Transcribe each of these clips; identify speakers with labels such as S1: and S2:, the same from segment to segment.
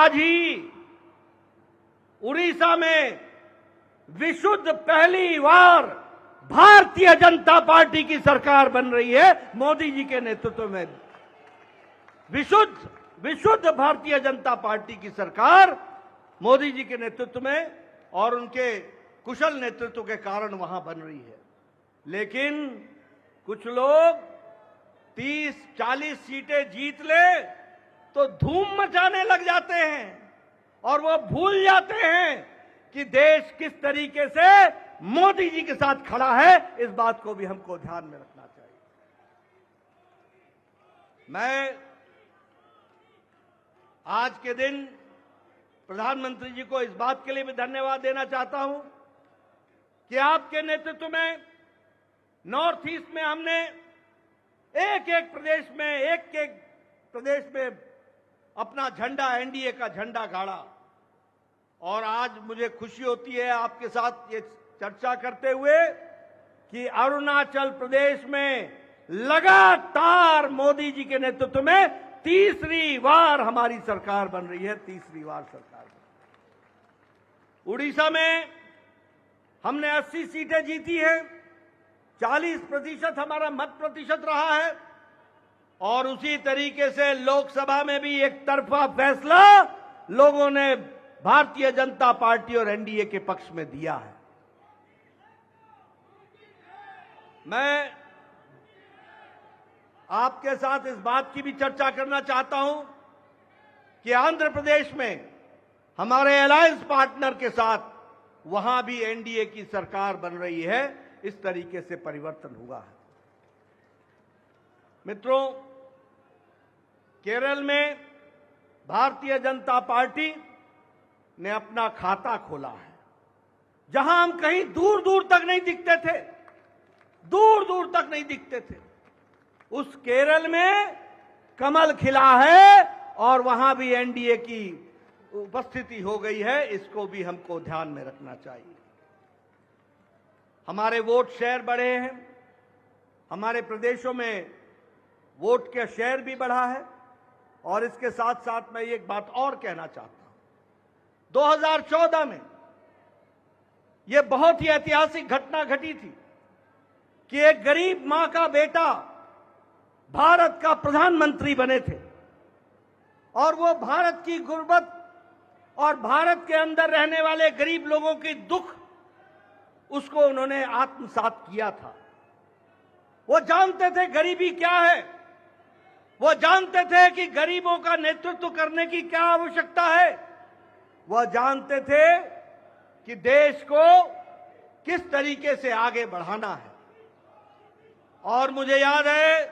S1: आज ही उड़ीसा में विशुद्ध पहली बार भारतीय जनता पार्टी की सरकार बन रही है, मोदी जी के नेतृत्व में। विशुद्ध भारतीय जनता पार्टी की सरकार मोदी जी के नेतृत्व में और उनके कुशल नेतृत्व के कारण वहां बन रही है। लेकिन कुछ लोग 30-40 सीटें जीत ले तो धूम मचाने लग जाते हैं और वो भूल जाते हैं कि देश किस तरीके से मोदी जी के साथ खड़ा है। इस बात को भी हमको ध्यान में रखना चाहिए। मैं आज के दिन प्रधानमंत्री जी को इस बात के लिए भी धन्यवाद देना चाहता हूं कि आपके नेतृत्व में नॉर्थ ईस्ट में हमने एक एक प्रदेश में अपना झंडा, एनडीए का झंडा गाड़ा। और आज मुझे खुशी होती है आपके साथ ये चर्चा करते हुए कि अरुणाचल प्रदेश में लगातार मोदी जी के नेतृत्व में तीसरी बार हमारी सरकार बन रही है, तीसरी बार सरकार बन रही है। उड़ीसा में हमने 80 सीटें जीती हैं, 40% हमारा मत प्रतिशत रहा है और उसी तरीके से लोकसभा में भी एक तरफा फैसला लोगों ने भारतीय जनता पार्टी और एनडीए के पक्ष में दिया है। मैं आपके साथ इस बात की भी चर्चा करना चाहता हूं कि आंध्र प्रदेश में हमारे अलायंस पार्टनर के साथ वहां भी एनडीए की सरकार बन रही है। इस तरीके से परिवर्तन हुआ है। मित्रों, केरल में भारतीय जनता पार्टी ने अपना खाता खोला है, जहां हम कहीं दूर दूर तक नहीं दिखते थे, दूर दूर तक नहीं दिखते थे। उस केरल में कमल खिला है और वहां भी एनडीए की उपस्थिति हो गई है। इसको भी हमको ध्यान में रखना चाहिए। हमारे वोट शेयर बढ़े हैं, हमारे प्रदेशों में वोट का शेयर भी बढ़ा है। और इसके साथ साथ मैं एक बात और कहना चाहता हूं, 2014 में यह बहुत ही ऐतिहासिक घटना घटी थी कि एक गरीब मां का बेटा भारत का प्रधानमंत्री बने थे और वो भारत की गुर्बत और भारत के अंदर रहने वाले गरीब लोगों की दुख उसको उन्होंने आत्मसात किया था। वो जानते थे गरीबी क्या है, वो जानते थे कि गरीबों का नेतृत्व करने की क्या आवश्यकता है, वह जानते थे कि देश को किस तरीके से आगे बढ़ाना है। और मुझे याद है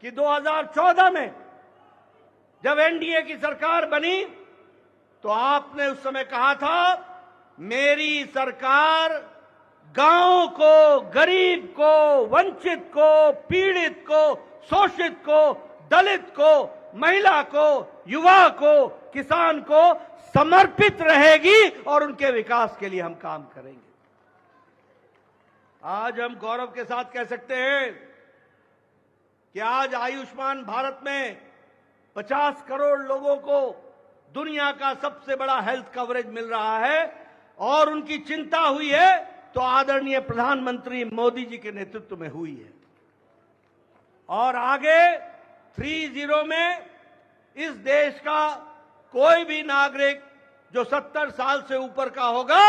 S1: कि 2014 में जब एनडीए की सरकार बनी तो आपने उस समय कहा था, मेरी सरकार गांव को, गरीब को, वंचित को, पीड़ित को, शोषित को, दलित को, महिला को, युवा को, किसान को समर्पित रहेगी और उनके विकास के लिए हम काम करेंगे। आज हम गौरव के साथ कह सकते हैं कि आज आयुष्मान भारत में 50 करोड़ लोगों को दुनिया का सबसे बड़ा हेल्थ कवरेज मिल रहा है और उनकी चिंता हुई है तो आदरणीय प्रधानमंत्री मोदी जी के नेतृत्व में हुई है। और आगे 30 में इस देश का कोई भी नागरिक जो 70 साल से ऊपर का होगा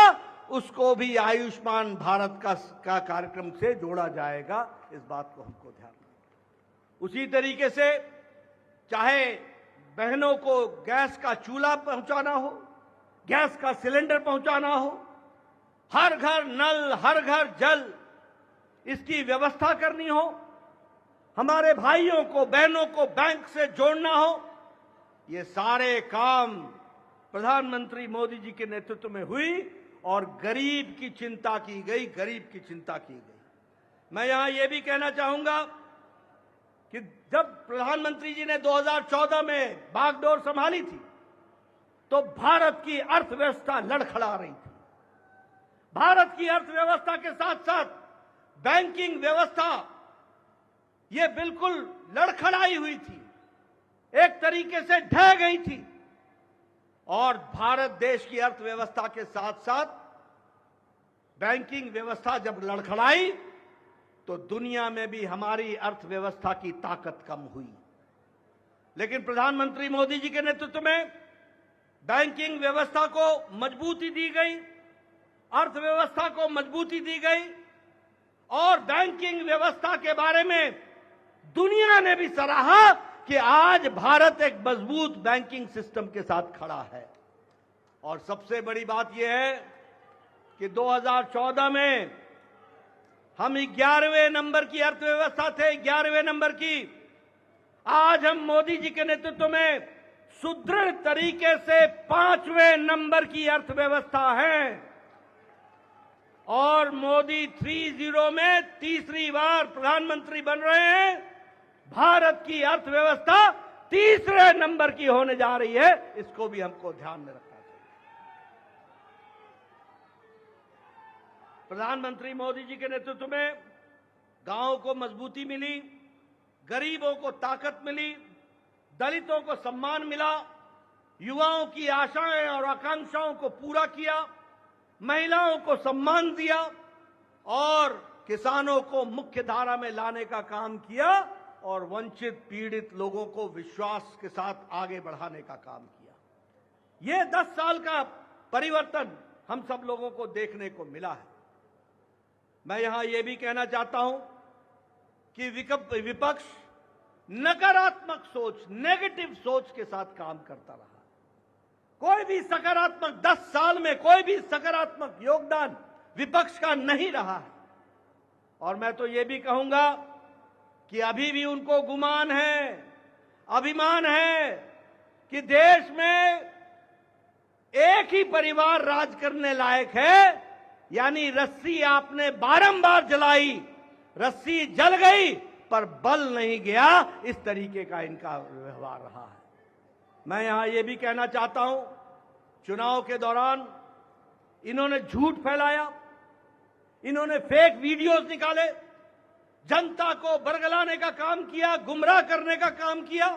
S1: उसको भी आयुष्मान भारत का कार्यक्रम से जोड़ा जाएगा। इस बात को हमको ध्यान रखना। उसी तरीके से चाहे बहनों को गैस का चूल्हा पहुंचाना हो, गैस का सिलेंडर पहुंचाना हो, हर घर नल, हर घर जल, इसकी व्यवस्था करनी हो, हमारे भाइयों को, बहनों को बैंक से जोड़ना हो, ये सारे काम प्रधानमंत्री मोदी जी के नेतृत्व में हुई और गरीब की चिंता की गई, गरीब की चिंता की गई। मैं यहां यह भी कहना चाहूंगा कि जब प्रधानमंत्री जी ने 2014 में बागडोर संभाली थी तो भारत की अर्थव्यवस्था लड़खड़ा रही थी। भारत की अर्थव्यवस्था के साथ साथ बैंकिंग व्यवस्था ये बिल्कुल लड़खड़ाई हुई थी, एक तरीके से ढह गई थी। और भारत देश की अर्थव्यवस्था के साथ साथ बैंकिंग व्यवस्था जब लड़खड़ाई तो दुनिया में भी हमारी अर्थव्यवस्था की ताकत कम हुई। लेकिन प्रधानमंत्री मोदी जी के नेतृत्व में बैंकिंग व्यवस्था को मजबूती दी गई, अर्थव्यवस्था को मजबूती दी गई और बैंकिंग व्यवस्था के बारे में दुनिया ने भी सराहा कि आज भारत एक मजबूत बैंकिंग सिस्टम के साथ खड़ा है। और सबसे बड़ी बात यह है कि 2014 में हम 11वें नंबर की अर्थव्यवस्था थे, 11वें नंबर की। आज हम मोदी जी के नेतृत्व में सुदृढ़ तरीके से 5वें नंबर की अर्थव्यवस्था है और मोदी 30 में तीसरी बार प्रधानमंत्री बन रहे हैं। भारत की अर्थव्यवस्था तीसरे नंबर की होने जा रही है, इसको भी हमको ध्यान में रखना चाहिए। प्रधानमंत्री मोदी जी के नेतृत्व में गांवों को मजबूती मिली, गरीबों को ताकत मिली, दलितों को सम्मान मिला, युवाओं की आशाएं और आकांक्षाओं को पूरा किया, महिलाओं को सम्मान दिया और किसानों को मुख्य धारा में लाने का काम किया और वंचित पीड़ित लोगों को विश्वास के साथ आगे बढ़ाने का काम किया। ये 10 साल का परिवर्तन हम सब लोगों को देखने को मिला है। मैं यहां यह भी कहना चाहता हूं कि विपक्ष नकारात्मक सोच, नेगेटिव सोच के साथ काम करता रहा। कोई भी सकारात्मक 10 साल में कोई भी सकारात्मक योगदान विपक्ष का नहीं रहा है। और मैं तो यह भी कहूंगा कि अभी भी उनको गुमान है, अभिमान है कि देश में एक ही परिवार राज करने लायक है। यानी रस्सी आपने बारंबार जलाई, रस्सी जल गई पर बल नहीं गया, इस तरीके का इनका व्यवहार रहा है। मैं यहां यह भी कहना चाहता हूं, चुनाव के दौरान इन्होंने झूठ फैलाया, इन्होंने फेक वीडियोस निकाले, जनता को बरगलाने का काम किया, गुमराह करने का काम किया,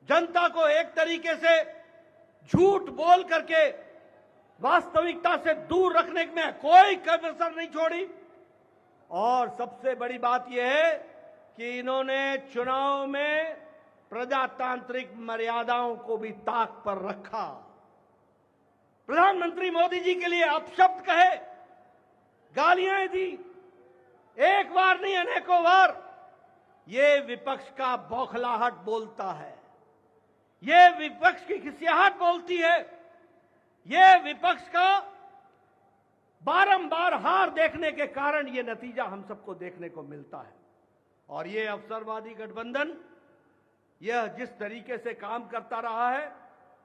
S1: जनता को एक तरीके से झूठ बोल करके वास्तविकता से दूर रखने में कोई कसर नहीं छोड़ी। और सबसे बड़ी बात यह है कि इन्होंने चुनाव में प्रजातांत्रिक मर्यादाओं को भी ताक पर रखा। प्रधानमंत्री मोदी जी के लिए अपशब्द कहे, गालियां दी, एक बार नहीं अनेकों बार। ये विपक्ष का बौखलाहट बोलता है, ये विपक्ष की खिसियाहट बोलती है, ये विपक्ष का बारंबार हार देखने के कारण ये नतीजा हम सबको देखने को मिलता है। और ये अवसरवादी गठबंधन यह जिस तरीके से काम करता रहा है,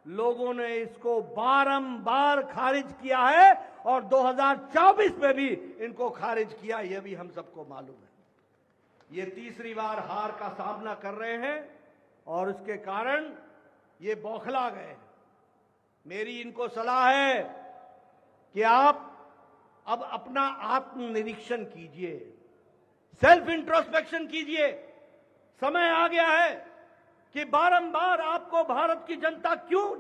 S1: लोगों ने इसको बारंबार खारिज किया है और 2024 में भी इनको खारिज किया, यह भी हम सबको मालूम है। ये तीसरी बार हार का सामना कर रहे हैं और उसके कारण ये बौखला गए हैं। मेरी इनको सलाह है कि आप अब अपना आत्मनिरीक्षण कीजिए, सेल्फ इंट्रोस्पेक्शन कीजिए। समय आ गया है कि बारंबार आपको भारत की जनता क्यों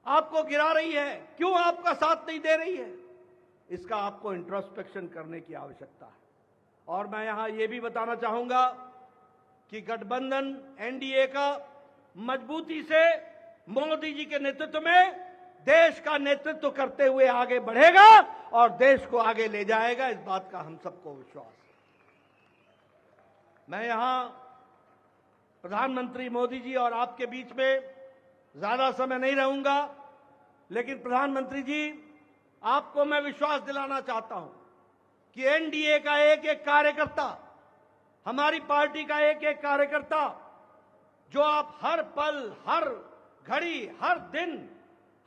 S1: आपको गिरा रही है, क्यों आपका साथ नहीं दे रही है, इसका आपको इंट्रोस्पेक्शन करने की आवश्यकता है। और मैं यहां यह भी बताना चाहूंगा कि गठबंधन एनडीए का मजबूती से मोदी जी के नेतृत्व में देश का नेतृत्व करते हुए आगे बढ़ेगा और देश को आगे ले जाएगा, इस बात का हम सबको विश्वास है। मैं यहां प्रधानमंत्री मोदी जी और आपके बीच में ज्यादा समय नहीं रहूंगा, लेकिन प्रधानमंत्री जी आपको मैं विश्वास दिलाना चाहता हूं कि एनडीए का एक एक कार्यकर्ता, हमारी पार्टी का एक एक कार्यकर्ता, जो आप हर पल, हर घड़ी, हर दिन,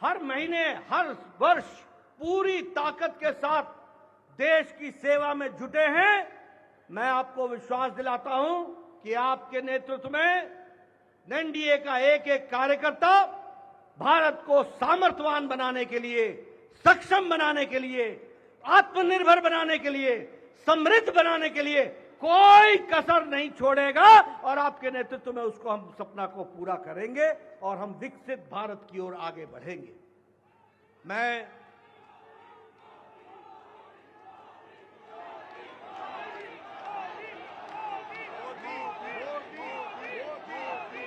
S1: हर महीने, हर वर्ष पूरी ताकत के साथ देश की सेवा में जुटे हैं, मैं आपको विश्वास दिलाता हूं कि आपके नेतृत्व में एनडीए का एक एक कार्यकर्ता भारत को सामर्थ्यवान बनाने के लिए, सक्षम बनाने के लिए, आत्मनिर्भर बनाने के लिए, समृद्ध बनाने के लिए कोई कसर नहीं छोड़ेगा और आपके नेतृत्व में उसको हम सपना को पूरा करेंगे और हम विकसित भारत की ओर आगे बढ़ेंगे। मैं